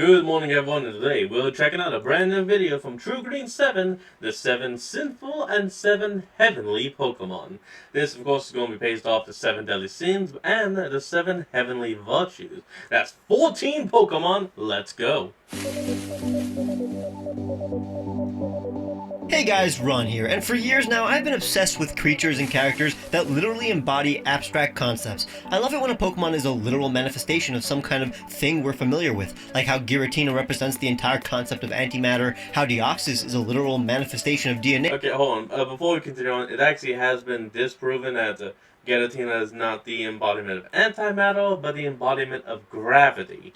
Good morning, everyone, and today we're checking out a brand new video from True Green 7, the 7 sinful and 7 heavenly Pokemon. This, of course, is going to be based off the 7 deadly sins and the 7 heavenly virtues. That's 14 Pokemon, let's go! Hey guys, Ron here, and for years now I've been obsessed with creatures and characters that literally embody abstract concepts. I love it when a Pokemon is a literal manifestation of some kind of thing we're familiar with, like how Giratina represents the entire concept of antimatter, how Deoxys is a literal manifestation of DNA. Okay, hold on. Before we continue on, it actually has been disproven that Giratina is not the embodiment of antimatter, but the embodiment of gravity.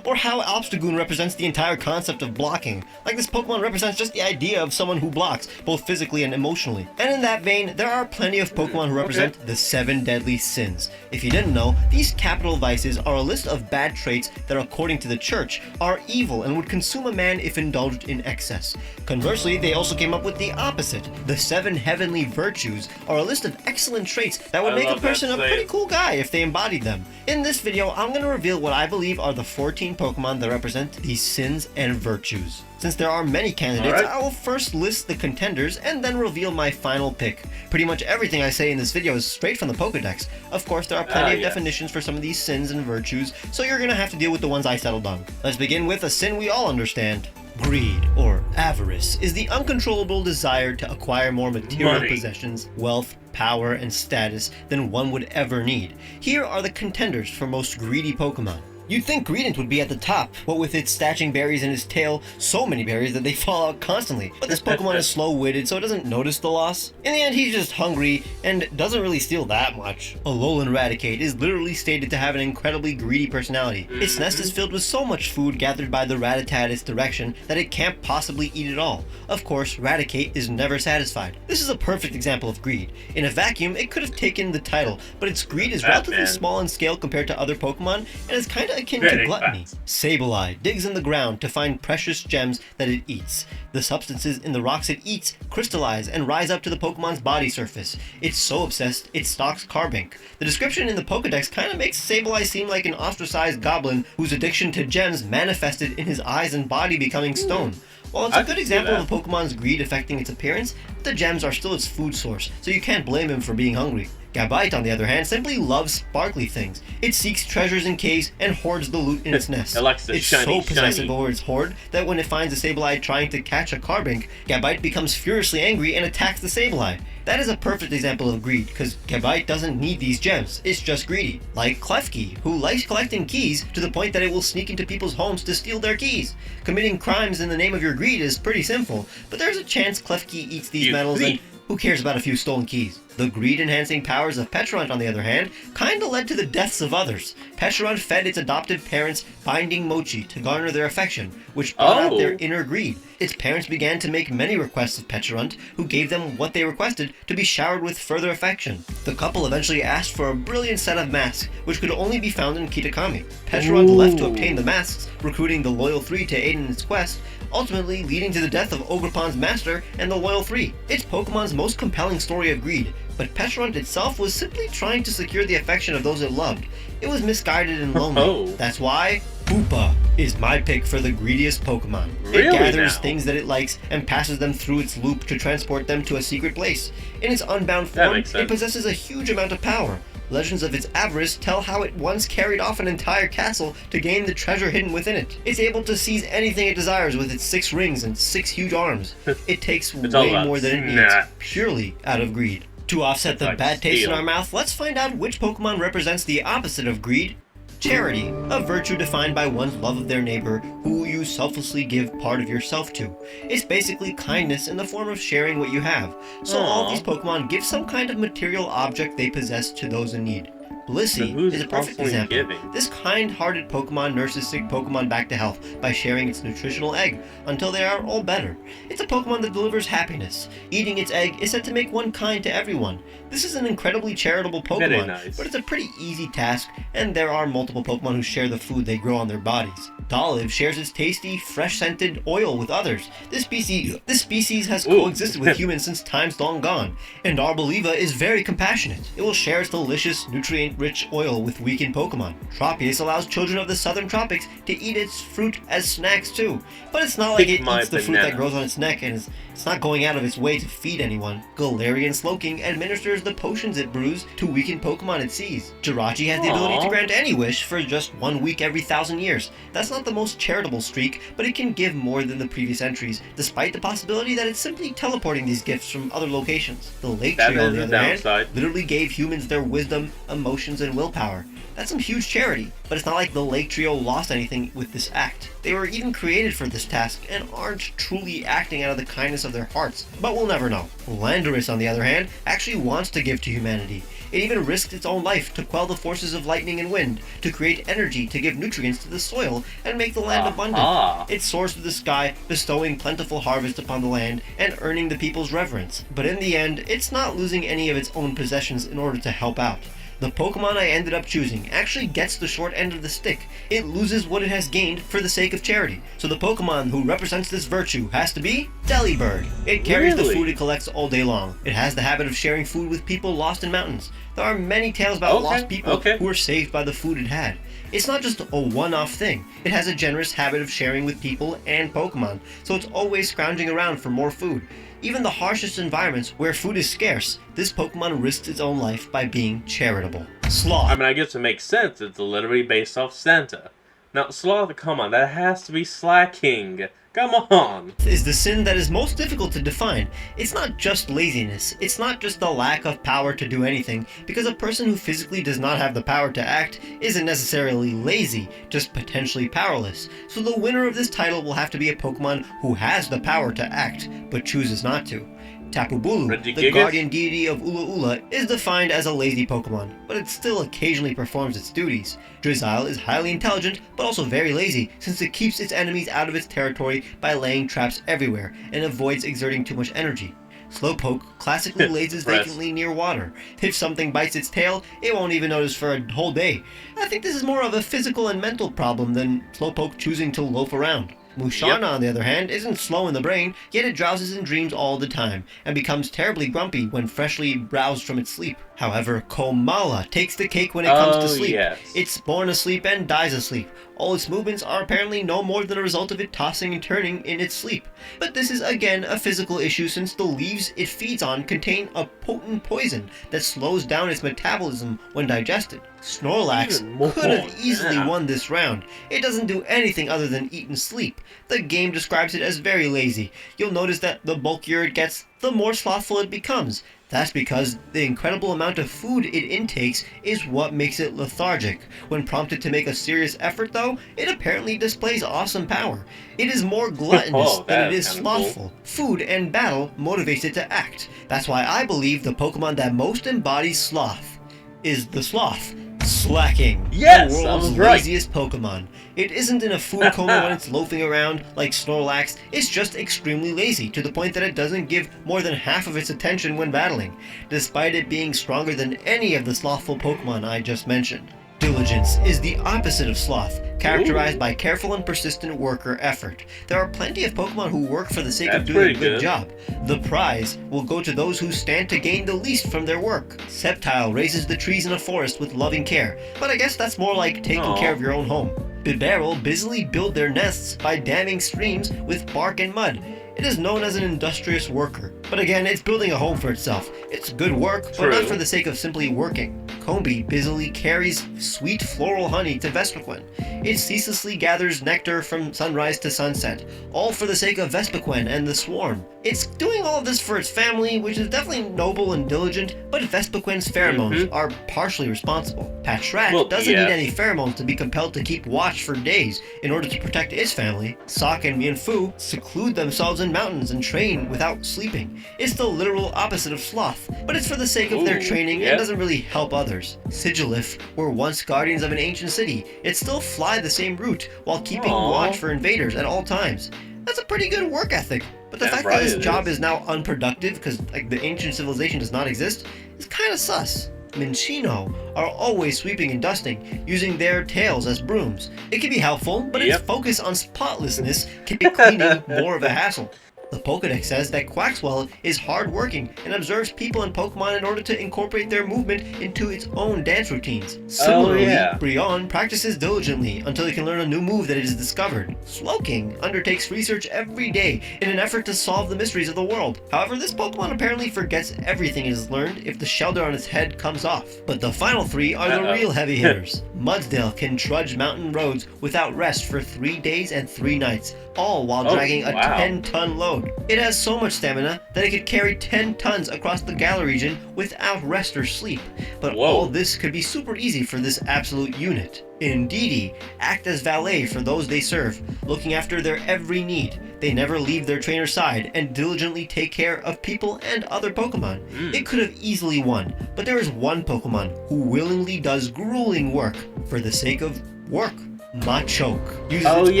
Or how Obstagoon represents the entire concept of blocking. Like this Pokemon represents just the idea of someone who blocks, both physically and emotionally. And in that vein, there are plenty of Pokemon who represent the 7 deadly sins. If you didn't know, these capital vices are a list of bad traits that, according to the church, are evil and would consume a man if indulged in excess. Conversely, they also came up with the opposite. The 7 heavenly virtues are a list of excellent traits that would make a person a pretty cool guy if they embodied them. In this video, I'm going to reveal what I believe are the 14 Pokemon that represent these sins and virtues. Since there are many candidates, I will first list the contenders and then reveal my final pick. Pretty much everything I say in this video is straight from the Pokedex. Of course, there are plenty of definitions for some of these sins and virtues, so you're going to have to deal with the ones I settled on. Let's begin with a sin we all understand. Greed, or avarice, is the uncontrollable desire to acquire more material possessions, wealth, power, and status than one would ever need. Here are the contenders for most greedy Pokemon. You'd think Greedent would be at the top, what with its stashing berries in his tail, so many berries that they fall out constantly. But this Pokemon is slow-witted, so it doesn't notice the loss. In the end, he's just hungry, and doesn't really steal that much. Alolan Raticate is literally stated to have an incredibly greedy personality. Its nest is filled with so much food gathered by the Rattata at its direction that it can't possibly eat it all. Of course, Raticate is never satisfied. This is a perfect example of greed. In a vacuum, it could have taken the title, but its greed is relatively small in scale compared to other Pokemon, and is kinda akin to gluttony. Sableye digs in the ground to find precious gems that it eats. The substances in the rocks it eats crystallize and rise up to the Pokemon's body surface. It's so obsessed, it stalks Carbink. The description in the Pokedex kinda makes Sableye seem like an ostracized goblin whose addiction to gems manifested in his eyes and body becoming stone. While it's a good example of a Pokemon's greed affecting its appearance, the gems are still its food source, so you can't blame him for being hungry. Gabite, on the other hand, simply loves sparkly things. It seeks treasures in caves and hoards the loot in its nest. It's so possessive over its hoard that when it finds a Sableye trying to catch a Carbink, Gabite becomes furiously angry and attacks the Sableye. That is a perfect example of greed, because Gabite doesn't need these gems, it's just greedy. Like Klefki, who likes collecting keys to the point that it will sneak into people's homes to steal their keys. Committing crimes in the name of your greed is pretty simple, but there's a chance Klefki eats these metals and who cares about a few stolen keys? The greed-enhancing powers of Pecharunt, on the other hand, kinda led to the deaths of others. Pecharunt fed its adopted parents binding mochi to garner their affection, which brought out their inner greed. Its parents began to make many requests of Pecharunt, who gave them what they requested to be showered with further affection. The couple eventually asked for a brilliant set of masks, which could only be found in Kitakami. Pecharunt left to obtain the masks, recruiting the Loyal Three to aid in its quest, ultimately leading to the death of Ogerpon's master and the Loyal Three. It's Pokemon's most compelling story of greed, but Pecharunt itself was simply trying to secure the affection of those it loved. It was misguided and lonely. That's why Hoopa is my pick for the greediest Pokemon. It gathers things that it likes and passes them through its loop to transport them to a secret place. In its unbound form, it possesses a huge amount of power. Legends of its avarice tell how it once carried off an entire castle to gain the treasure hidden within it. It's able to seize anything it desires with its 6 rings and 6 huge arms. It takes way more than it needs, purely out of greed. To offset the bad taste in our mouth, let's find out which Pokemon represents the opposite of greed. Charity, a virtue defined by one's love of their neighbor, who you selflessly give part of yourself to. It's basically kindness in the form of sharing what you have. So all these Pokemon give some kind of material object they possess to those in need. Blissey is a perfect example. This kind-hearted Pokemon nurses sick Pokemon back to health by sharing its nutritional egg until they are all better. It's a Pokemon that delivers happiness. Eating its egg is said to make one kind to everyone. This is an incredibly charitable Pokemon, but it's a pretty easy task, and there are multiple Pokemon who share the food they grow on their bodies. Dolliv shares its tasty, fresh-scented oil with others. This species has coexisted with humans since times long gone, and Arboliva is very compassionate. It will share its delicious, nutrient nutrient-rich oil with weakened Pokemon. Tropius allows children of the southern tropics to eat its fruit as snacks too. But it's not like it eats the fruit that grows on its neck, and it's not going out of its way to feed anyone. Galarian Slowking administers the potions it brews to weaken Pokemon it sees. Jirachi has the ability to grant any wish for just 1 week every 1,000 years. That's not the most charitable streak, but it can give more than the previous entries, despite the possibility that it's simply teleporting these gifts from other locations. The Lake Trio, on the other hand, literally gave humans their wisdom, emotions, and willpower. That's some huge charity, but it's not like the Lake Trio lost anything with this act. They were even created for this task and aren't truly acting out of the kindness of their hearts, but we'll never know. Landorus, on the other hand, actually wants to give to humanity. It even risked its own life to quell the forces of lightning and wind, to create energy to give nutrients to the soil and make the land abundant. It soars through the sky, bestowing plentiful harvest upon the land and earning the people's reverence. But in the end, it's not losing any of its own possessions in order to help out. The Pokemon I ended up choosing actually gets the short end of the stick. It loses what it has gained for the sake of charity. So the Pokemon who represents this virtue has to be Delibird. It carries the food it collects all day long. It has the habit of sharing food with people lost in mountains. There are many tales about lost people who were saved by the food it had. It's not just a one-off thing. It has a generous habit of sharing with people and Pokemon, so it's always scrounging around for more food. Even the harshest environments where food is scarce, this Pokemon risks its own life by being charitable. Sloth. I mean, I guess it makes sense. It's literally based off Santa. Now, Sloth, come on, that has to be slacking. Come on! Is the sin that is most difficult to define. It's not just laziness. It's not just the lack of power to do anything, because a person who physically does not have the power to act isn't necessarily lazy, just potentially powerless. So the winner of this title will have to be a Pokemon who has the power to act, but chooses not to. Tapu Bulu, the guardian deity of Ula Ula, is defined as a lazy Pokemon, but it still occasionally performs its duties. Drizzile is highly intelligent, but also very lazy, since it keeps its enemies out of its territory by laying traps everywhere, and avoids exerting too much energy. Slowpoke classically lazes vacantly near water. If something bites its tail, it won't even notice for a whole day. I think this is more of a physical and mental problem than Slowpoke choosing to loaf around. Musharna, on the other hand, isn't slow in the brain, yet it drowses in dreams all the time, and becomes terribly grumpy when freshly roused from its sleep. However, Komala takes the cake when it comes to sleep. It's born asleep and dies asleep. All its movements are apparently no more than a result of it tossing and turning in its sleep. But this is again a physical issue since the leaves it feeds on contain a potent poison that slows down its metabolism when digested. Snorlax could have easily won this round. It doesn't do anything other than eat and sleep. The game describes it as very lazy. You'll notice that the bulkier it gets, the more slothful it becomes. That's because the incredible amount of food it intakes is what makes it lethargic. When prompted to make a serious effort though, it apparently displays awesome power. It is more gluttonous than it is slothful. Food and battle motivates it to act. That's why I believe the Pokemon that most embodies sloth is the sloth. Slacking, the world's laziest Pokemon. It isn't in a food coma when it's loafing around like Snorlax, it's just extremely lazy to the point that it doesn't give more than half of its attention when battling, despite it being stronger than any of the slothful Pokemon I just mentioned. Diligence is the opposite of sloth, characterized by careful and persistent work or effort. There are plenty of Pokemon who work for the sake of doing a good job. The prize will go to those who stand to gain the least from their work. Sceptile raises the trees in a forest with loving care, but I guess that's more like taking care of your own home. Bibarel busily build their nests by damming streams with bark and mud. It is known as an industrious worker, but again, it's building a home for itself. It's good work, but not for the sake of simply working. Combi busily carries sweet floral honey to Vespiquen. It ceaselessly gathers nectar from sunrise to sunset, all for the sake of Vespiquen and the swarm. It's doing all of this for its family, which is definitely noble and diligent, but Vespiquen's pheromones are partially responsible. Patchrat doesn't need any pheromones to be compelled to keep watch for days in order to protect its family. Sock and Mienfoo seclude themselves in mountains and train without sleeping. It's the literal opposite of sloth, but it's for the sake of their training and doesn't really help others. Sigilif were once guardians of an ancient city, yet still fly the same route while keeping watch for invaders at all times. That's a pretty good work ethic, but the fact that this job is now unproductive because the ancient civilization does not exist is kind of sus. Minccino are always sweeping and dusting, using their tails as brooms. It can be helpful, but its focus on spotlessness can make cleaning more of a hassle. The Pokedex says that Quaxwell is hardworking and observes people and Pokemon in order to incorporate their movement into its own dance routines. Similarly, Brionne practices diligently until he can learn a new move that it has discovered. Slowking undertakes research every day in an effort to solve the mysteries of the world. However, this Pokemon apparently forgets everything it has learned if the shelter on its head comes off. But the final three are the real heavy hitters. Mudsdale can trudge mountain roads without rest for 3 days and 3 nights, all while dragging a 10-ton load. It has so much stamina that it could carry 10 tons across the Galar region without rest or sleep. But all this could be super easy for this absolute unit. Indeedee act as valet for those they serve, looking after their every need. They never leave their trainer's side and diligently take care of people and other Pokemon. It could have easily won, but there is one Pokemon who willingly does grueling work for the sake of work. Machoke uses its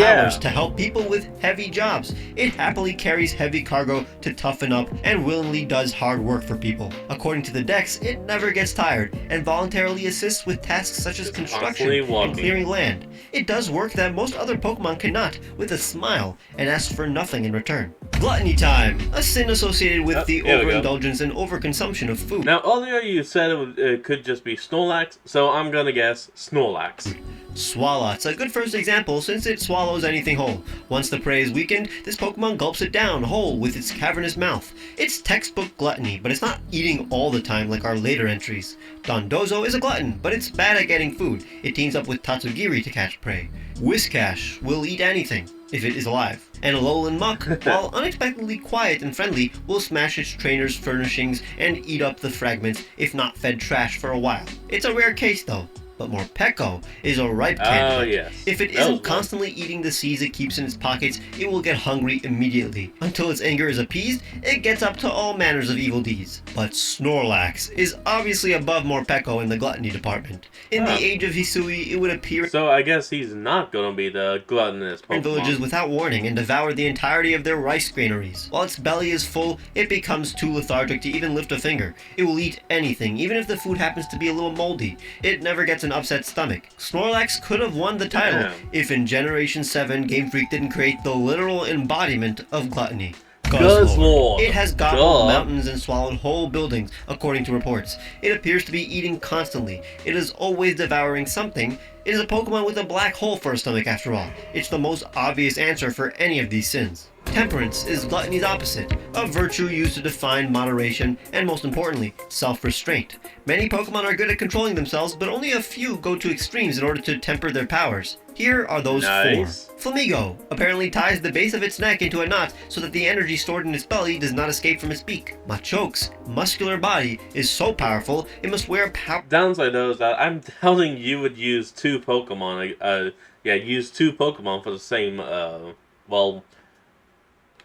powers to help people with heavy jobs. It happily carries heavy cargo to toughen up and willingly does hard work for people. According to the Dex, it never gets tired and voluntarily assists with tasks such as construction and clearing land. It does work that most other Pokemon cannot, with a smile, and asks for nothing in return. Gluttony time, a sin associated with the overindulgence and overconsumption of food. Now earlier you said it could just be Snorlax, so I'm gonna guess Snorlax. Swalot's a good first example since it swallows anything whole. Once the prey is weakened, this Pokemon gulps it down whole with its cavernous mouth. It's textbook gluttony, but it's not eating all the time like our later entries. Dondozo is a glutton, but it's bad at getting food. It teams up with Tatsugiri to catch prey. Whiscash will eat anything, if it is alive. And Alolan Muck, while unexpectedly quiet and friendly, will smash its trainer's furnishings and eat up the fragments if not fed trash for a while. It's a rare case though. But Morpeko is a ripe candidate. If it isn't constantly eating the seeds it keeps in its pockets, it will get hungry immediately. Until its anger is appeased, it gets up to all manners of evil deeds. But Snorlax is obviously above Morpeko in the gluttony department. In the age of Hisui, it would appear so I guess he's not gonna be the gluttonous Pokemon. In villages without warning and devour the entirety of their rice granaries. While its belly is full, it becomes too lethargic to even lift a finger. It will eat anything, even if the food happens to be a little moldy. It never gets an upset stomach. Snorlax could have won the title if in Generation 7 Game Freak didn't create the literal embodiment of gluttony. Guzzlord. It has gobbled mountains and swallowed whole buildings, according to reports. It appears to be eating constantly. It is always devouring something. It is a Pokemon with a black hole for a stomach after all. It's the most obvious answer for any of these sins. Temperance is gluttony's opposite, a virtue used to define moderation and, most importantly, self-restraint. Many Pokemon are good at controlling themselves, but only a few go to extremes in order to temper their powers. Here are those 4. Flamigo apparently ties the base of its neck into a knot so that the energy stored in its belly does not escape from its beak. Machoke's muscular body is so powerful, it must wear a downside though is that I'm telling you would use 2 Pokemon, use 2 Pokemon for the same,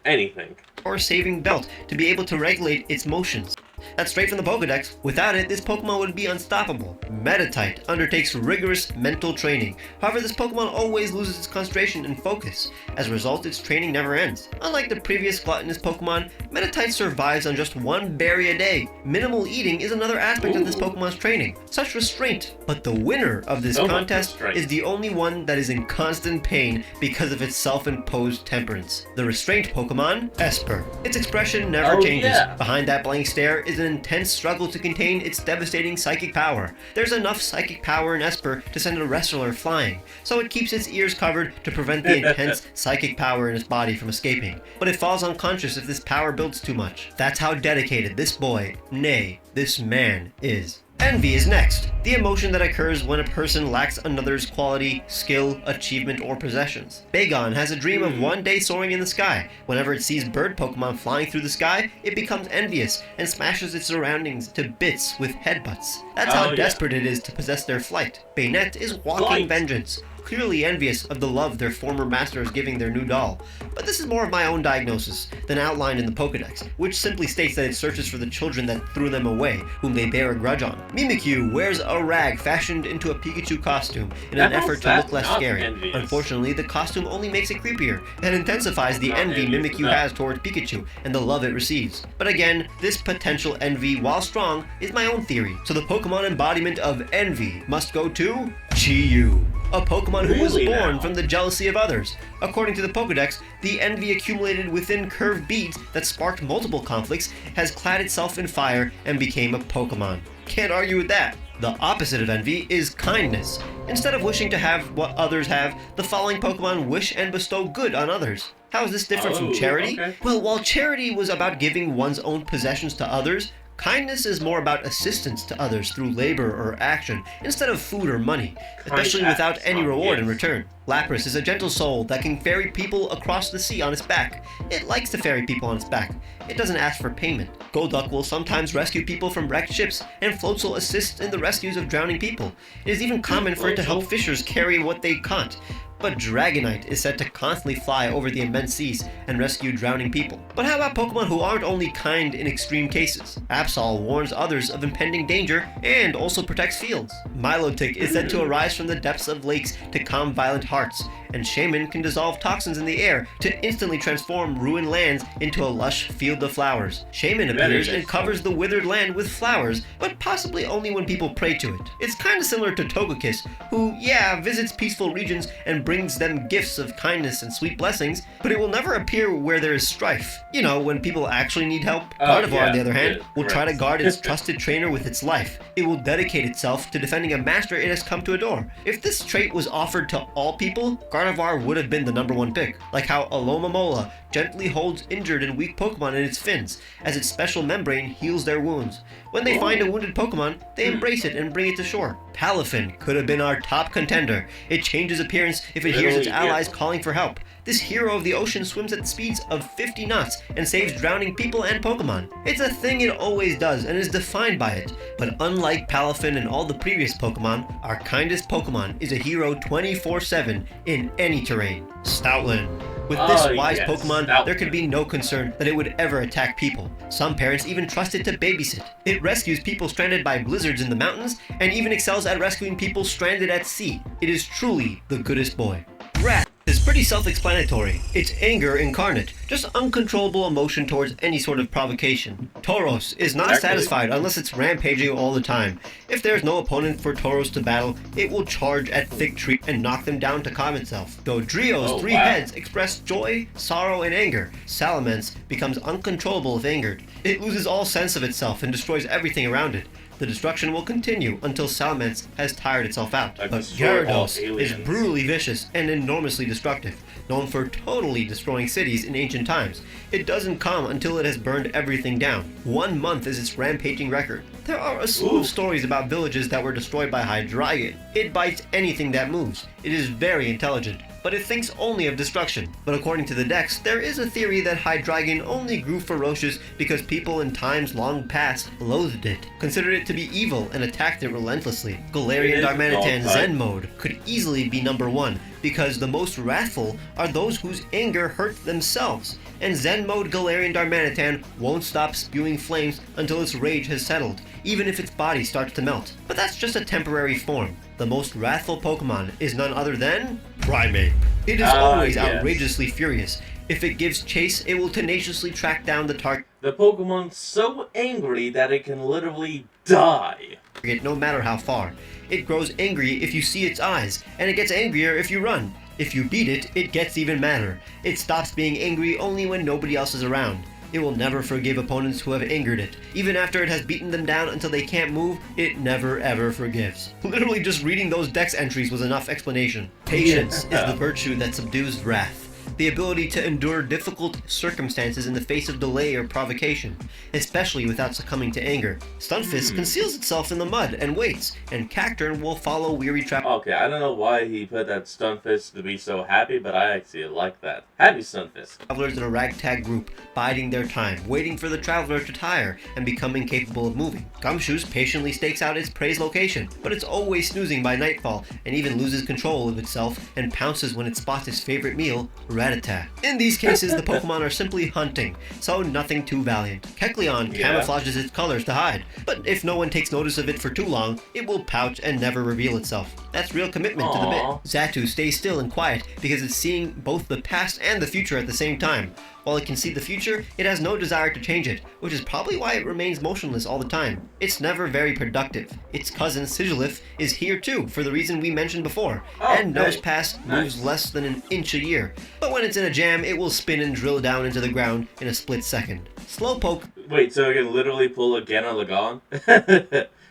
anything. Or saving belt to be able to regulate its motions. That's straight from the Pokedex. Without it, this Pokemon would be unstoppable. Meditite undertakes rigorous mental training. However, this Pokemon always loses its concentration and focus. As a result, its training never ends. Unlike the previous gluttonous Pokemon, Meditite survives on just 1 berry a day. Minimal eating is another aspect of this Pokemon's training. Such restraint. But the winner of this contest is the only one that is in constant pain because of its self-imposed temperance. The restraint Pokemon, Esper. Its expression never changes. Behind that blank stare is an intense struggle to contain its devastating psychic power. There's enough psychic power in Esper to send a wrestler flying, so it keeps its ears covered to prevent the intense psychic power in its body from escaping. But it falls unconscious if this power builds too much. That's how dedicated this boy, nay, this man, is. Envy is next, the emotion that occurs when a person lacks another's quality, skill, achievement, or possessions. Bagon has a dream of one day soaring in the sky. Whenever it sees bird Pokemon flying through the sky, it becomes envious and smashes its surroundings to bits with headbutts. That's how desperate it is to possess their flight. Bayonet is walking vengeance, clearly envious of the love their former master is giving their new doll. But this is more of my own diagnosis than outlined in the Pokedex, which simply states that it searches for the children that threw them away, whom they bear a grudge on. Mimikyu wears a rag fashioned into a Pikachu costume in an effort to look less scary. Unfortunately, the costume only makes it creepier and intensifies the envy Mimikyu has towards Pikachu and the love it receives. But again, this potential envy, while strong, is my own theory. So the Pokemon embodiment of envy must go to Chi-Yu. a Pokemon who was Really born now? from the jealousy of others. According to the Pokedex, the envy accumulated within curved beads that sparked multiple conflicts has clad itself in fire and became a Pokemon. Can't argue with that. The opposite of envy is kindness. Instead of wishing to have what others have, the following Pokemon wish and bestow good on others. How is this different from charity? Okay. Well, while charity was about giving one's own possessions to others, kindness is more about assistance to others through labor or action, instead of food or money, especially without any reward in return. Lapras is a gentle soul that can ferry people across the sea on its back. It likes to ferry people on its back. It doesn't ask for payment. Golduck will sometimes rescue people from wrecked ships, and Floatzel assists in the rescues of drowning people. It is even common for it to help fishers carry what they caught. But Dragonite is said to constantly fly over the immense seas and rescue drowning people. But how about Pokemon who aren't only kind in extreme cases? Absol warns others of impending danger and also protects fields. Milotic is said to arise from the depths of lakes to calm violent hearts, and Shaman can dissolve toxins in the air to instantly transform ruined lands into a lush field of flowers. Shaman appears and covers the withered land with flowers, but possibly only when people pray to it. It's kinda similar to Togekiss, who, yeah, visits peaceful regions and brings them gifts of kindness and sweet blessings, but it will never appear where there is strife. You know, when people actually need help. Gardevoir, on the other hand, will try to guard its trusted trainer with its life. It will dedicate itself to defending a master it has come to adore. If this trait was offered to all people, Gardevoir would have been the #1 pick, like how Alomomola gently holds injured and weak Pokemon in its fins, as its special membrane heals their wounds. When they find a wounded Pokemon, they embrace it and bring it to shore. Palafin could have been our top contender. It changes appearance if it hears its allies calling for help. This hero of the ocean swims at speeds of 50 knots and saves drowning people and Pokemon. It's a thing it always does and is defined by it. But unlike Palafin and all the previous Pokemon, our kindest Pokemon is a hero 24/7 in any terrain. Stoutland. With this wise Pokemon, there could be no concern that it would ever attack people. Some parents even trust it to babysit. It rescues people stranded by blizzards in the mountains, and even excels at rescuing people stranded at sea. It is truly the goodest boy. Wrath is pretty self-explanatory. It's anger incarnate, just uncontrollable emotion towards any sort of provocation. Tauros is not satisfied unless it's rampaging all the time. If there's no opponent for Tauros to battle, it will charge at Thick Tree and knock them down to calm itself. Though Drio's three heads express joy, sorrow, and anger, Salamence becomes uncontrollable if angered. It loses all sense of itself and destroys everything around it. The destruction will continue until Salamence has tired itself out. But Gyarados is brutally vicious and enormously destructive, known for totally destroying cities in ancient times. It doesn't come until it has burned everything down. 1 month is its rampaging record. There are a slew of stories about villages that were destroyed by Hydreigon. It bites anything that moves. It is very intelligent, but it thinks only of destruction. But according to the Dex, there is a theory that Hydreigon only grew ferocious because people in times long past loathed it, considered it to be evil, and attacked it relentlessly. Galarian Darmanitan Zen mode could easily be #1, because the most wrathful are those whose anger hurt themselves, and Zen mode Galarian Darmanitan won't stop spewing flames until its rage has settled, even if its body starts to melt. But that's just a temporary form. The most wrathful Pokemon is none other than Primeape. It is always outrageously furious. If it gives chase, it will tenaciously track down the target. The Pokemon's so angry that it can literally die. No matter how far. It grows angry if you see its eyes, and it gets angrier if you run. If you beat it, it gets even madder. It stops being angry only when nobody else is around. It will never forgive opponents who have angered it. Even after it has beaten them down until they can't move, it never ever forgives. Literally just reading those Dex entries was enough explanation. Patience is the virtue that subdues wrath. The ability to endure difficult circumstances in the face of delay or provocation, especially without succumbing to anger. Stunfisk conceals itself in the mud and waits, and Cacturn will follow weary travelers. Okay, I don't know why he put that Stunfisk to be so happy, but I actually like that. Happy Stunfisk. Travelers in a ragtag group, biding their time, waiting for the traveler to tire and become incapable of moving. Gumshoos patiently stakes out its prey's location, but it's always snoozing by nightfall and even loses control of itself and pounces when it spots its favorite meal, Rattata. In these cases, the Pokemon are simply hunting, so nothing too valiant. Kecleon camouflages its colors to hide, but if no one takes notice of it for too long, it will pouch and never reveal itself. That's real commitment to the Aw. bit. Xatu stays still and quiet because it's seeing both the past and the future at the same time. While it can see the future, it has no desire to change it, which is probably why it remains motionless all the time. It's never very productive. Its cousin Sigilif is here too, for the reason we mentioned before, and knows past moves less than an inch a year. But when it's in a jam, it will spin and drill down into the ground in a split second. Slowpoke Wait, so you can literally pull a Gana Lagan?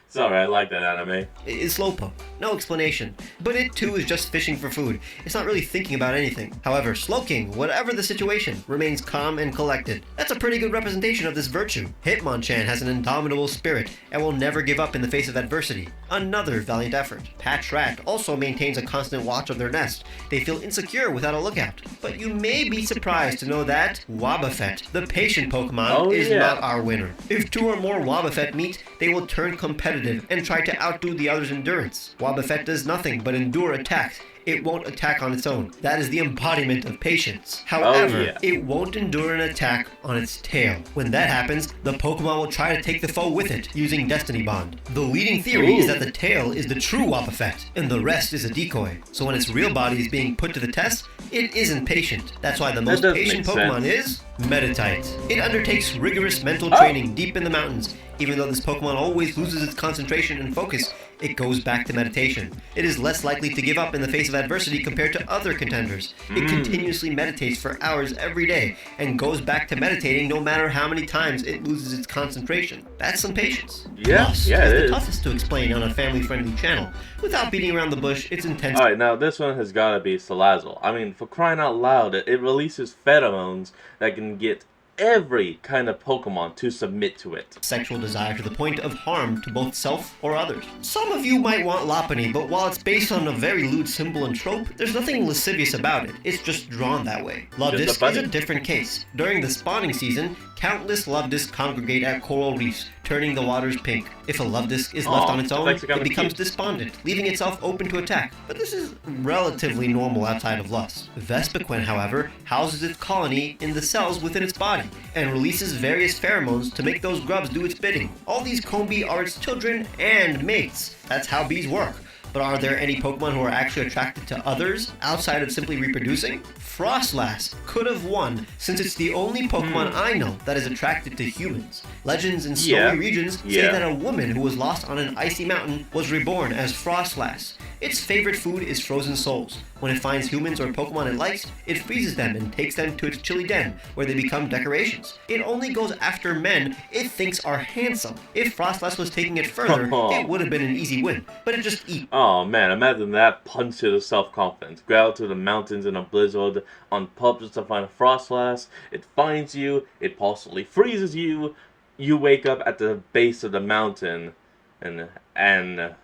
Sorry, I like that anime. is Slowpoke. No explanation. But it too is just fishing for food. It's not really thinking about anything. However, Slowking, whatever the situation, remains calm and collected. That's a pretty good representation of this virtue. Hitmonchan has an indomitable spirit and will never give up in the face of adversity. Another valiant effort. Patch Rat also maintains a constant watch of their nest. They feel insecure without a lookout. But you may be surprised to know that Wobbuffet, the patient Pokemon, is not our winner. If 2 or more Wobbuffet meet, they will turn competitive and try to outdo the other's endurance. Wobbuffet does nothing but endure attacks. It won't attack on its own. That is the embodiment of patience. However, it won't endure an attack on its tail. When that happens, the Pokemon will try to take the foe with it, using Destiny Bond. The leading theory is that the tail is the true Wobbuffet, and the rest is a decoy. So when its real body is being put to the test, it isn't patient. That's why the most patient Pokemon is Meditite. It undertakes rigorous mental training deep in the mountains. Even though this Pokemon always loses its concentration and focus, it goes back to meditation. It is less likely to give up in the face of adversity compared to other contenders. It continuously meditates for hours every day, and goes back to meditating no matter how many times it loses its concentration. That's some patience. Plus, it is is. the toughest to explain on a family-friendly channel. Without beating around the bush, it's intense. Alright, now this one has gotta be Salazzle. I mean, for crying out loud, it releases pheromones that can get every kind of Pokemon to submit to it. Sexual desire to the point of harm to both self or others. Some of you might want Lopunny, but while it's based on a very lewd symbol and trope, there's nothing lascivious about it. It's just drawn that way. Luvdisc is a different case. During the spawning season, countless Luvdiscs congregate at coral reefs, turning the waters pink. If a Luvdisc is left on its own, it becomes despondent, leaving itself open to attack. But this is relatively normal outside of lust. Vespiquen, however, houses its colony in the cells within its body, and releases various pheromones to make those grubs do its bidding. All these combi are its children and mates. That's how bees work. But are there any Pokemon who are actually attracted to others outside of simply reproducing? Frostlass could have won, since it's the only Pokemon I know that is attracted to humans. Legends in snowy regions say that a woman who was lost on an icy mountain was reborn as Frostlass. Its favorite food is frozen souls. When it finds humans or Pokemon it likes, it freezes them and takes them to its chilly den, where they become decorations. It only goes after men it thinks are handsome. If Frostlass was taking it further, it would have been an easy win, but it just eats. Oh man, imagine that punch to the self-confidence. Go out to the mountains in a blizzard on purpose to find a Frostlass. It finds you, it possibly freezes you. You wake up at the base of the mountain, and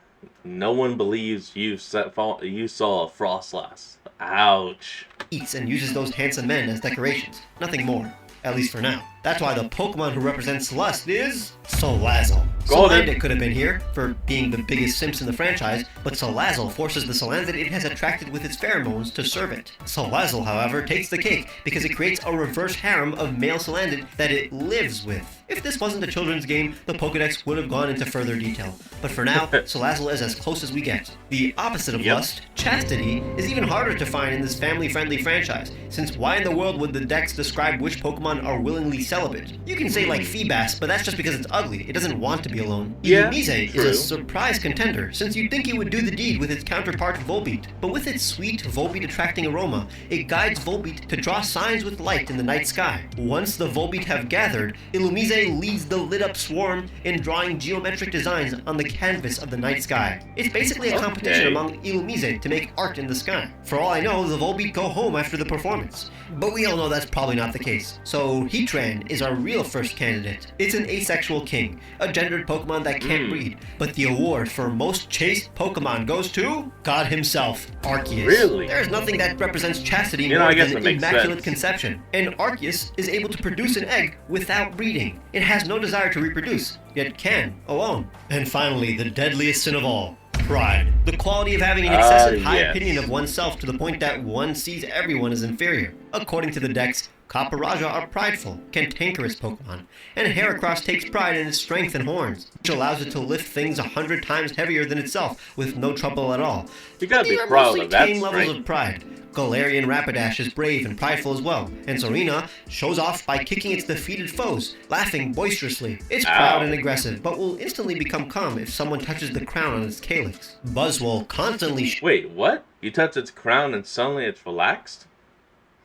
no one believes you saw a Frostlass. Ouch. Eats and uses those handsome men as decorations. Nothing more. At least for now. That's why the Pokemon who represents lust is Salazzle. Salandit could have been here for being the biggest simps in the franchise, but Salazzle forces the Salandit it has attracted with its pheromones to serve it. Salazzle, however, takes the cake because it creates a reverse harem of male Salandit that it lives with. If this wasn't a children's game, the Pokedex would have gone into further detail. But for now, Salazzle is as close as we get. The opposite of lust, chastity, is even harder to find in this family-friendly franchise, since why in the world would the Dex describe which Pokemon are willingly celibate? You can say like Feebas, but that's just because it's ugly. It doesn't want to be alone. Illumise is a surprise contender, since you'd think it would do the deed with its counterpart Volbeat. But with its sweet, Volbeat-attracting aroma, it guides Volbeat to draw signs with light in the night sky. Once the Volbeat have gathered, Illumise leads the lit-up swarm in drawing geometric designs on the canvas of the night sky. It's basically a competition among Illumise to make art in the sky. For all I know, the Volbeat go home after the performance. But we all know that's probably not the case. So Heatran is our real first candidate. It's an asexual king, a gendered Pokemon that can't breed. But the award for most chaste Pokemon goes to God himself, Arceus. Really? There's nothing that represents chastity more than immaculate conception. And Arceus is able to produce an egg without breeding. It has no desire to reproduce, yet can, alone. And finally, the deadliest sin of all. Pride. The quality of having an excessive high opinion of oneself to the point that one sees everyone as inferior. According to the Dex, Kaparaja are prideful, cantankerous Pokemon, and Heracross takes pride in its strength and horns, which allows it to lift things 100 times heavier than itself with no trouble at all. You gotta be They are proud mostly of that tame levels strength. of pride. Galarian Rapidash is brave and prideful as well, and Serena shows off by kicking its defeated foes, laughing boisterously. It's proud and aggressive, but will instantly become calm if someone touches the crown on its calyx. Buzzwole constantly Wait, what? You touch its crown and suddenly it's relaxed?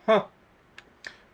Huh.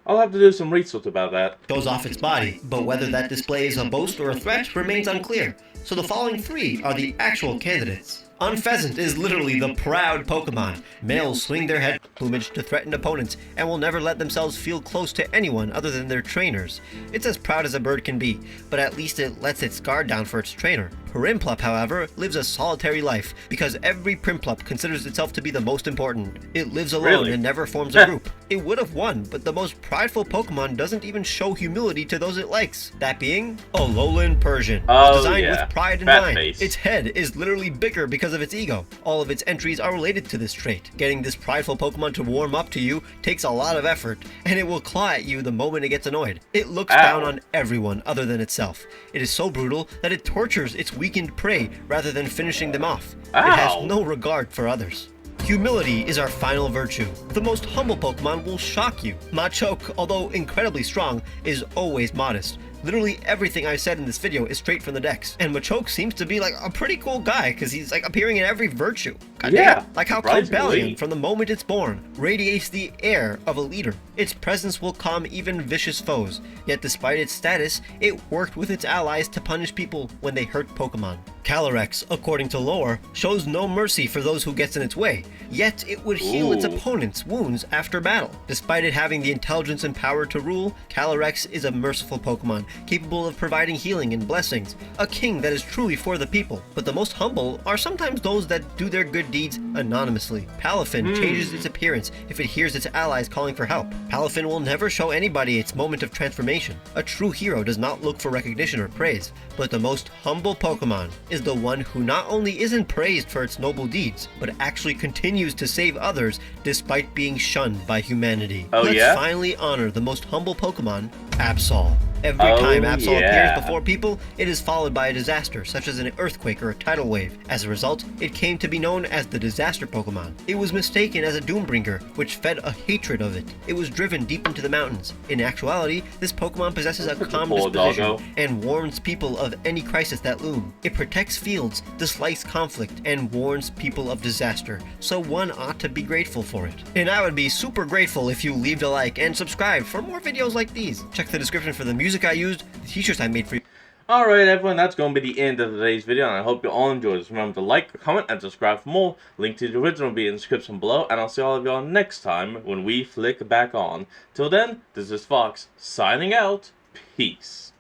I'll have to do some research about that. shows off its body, but whether that display is a boast or a threat remains unclear. So the following three are the actual candidates. Unpheasant is literally the proud Pokemon. Males swing their head plumage to threaten opponents and will never let themselves feel close to anyone other than their trainers. It's as proud as a bird can be, but at least it lets its guard down for its trainer. Primplup, however, lives a solitary life because every Primplup considers itself to be the most important. It lives alone Really? and never forms a group. It would have won, but the most prideful Pokemon doesn't even show humility to those it likes. That being, Alolan Persian. Oh, It's designed yeah. with pride in Fat mind. face. Its head is literally bigger because of its ego. All of its entries are related to this trait. Getting this prideful Pokemon to warm up to you takes a lot of effort, and it will claw at you the moment it gets annoyed. It looks Ow. down on everyone other than itself. It is so brutal that it tortures its weakened prey rather than finishing them off. It has Ow. no regard for others. Humility is our final virtue. The most humble Pokemon will shock you. Machoke, although incredibly strong, is always modest. Literally everything I said in this video is straight from the decks. And Machoke seems to be like a pretty cool guy because he's like appearing in every virtue. Yeah, Like how surprisingly. Cobalion, from the moment it's born, radiates the air of a leader. Its presence will calm even vicious foes. Yet despite its status, it worked with its allies to punish people when they hurt Pokemon. Calyrex, according to lore, shows no mercy for those who gets in its way, yet it would heal its Ooh. opponent's wounds after battle. Despite it having the intelligence and power to rule, Calyrex is a merciful Pokemon, capable of providing healing and blessings, a king that is truly for the people. But the most humble are sometimes those that do their good deeds anonymously. Palafin changes its appearance if it hears its allies calling for help. Palafin will never show anybody its moment of transformation. A true hero does not look for recognition or praise, but the most humble Pokemon is the one who not only isn't praised for its noble deeds, but actually continues to save others despite being shunned by humanity. Oh, Let's yeah? finally honor the most humble Pokemon, Absol. Every Oh, time Absol yeah. appears before people, it is followed by a disaster, such as an earthquake or a tidal wave. As a result, it came to be known as the Disaster Pokemon. It was mistaken as a Doombringer, which fed a hatred of it. It was driven deep into the mountains. In actuality, this Pokemon possesses a calm poor disposition doggo. and warns people of any crisis that loom. It protects fields, dislikes conflict, and warns people of disaster, so one ought to be grateful for it. And I would be super grateful if you leave a like and subscribe for more videos like these. Check the description for the music I used, the t-shirts I made for you. Alright everyone, that's going to be the end of today's video, and I hope you all enjoyed this. Remember to like, comment, and subscribe for more. Link to the original will be in the description below, and I'll see all of y'all next time when we flick back on. Till then, this is Fox, signing out. Peace.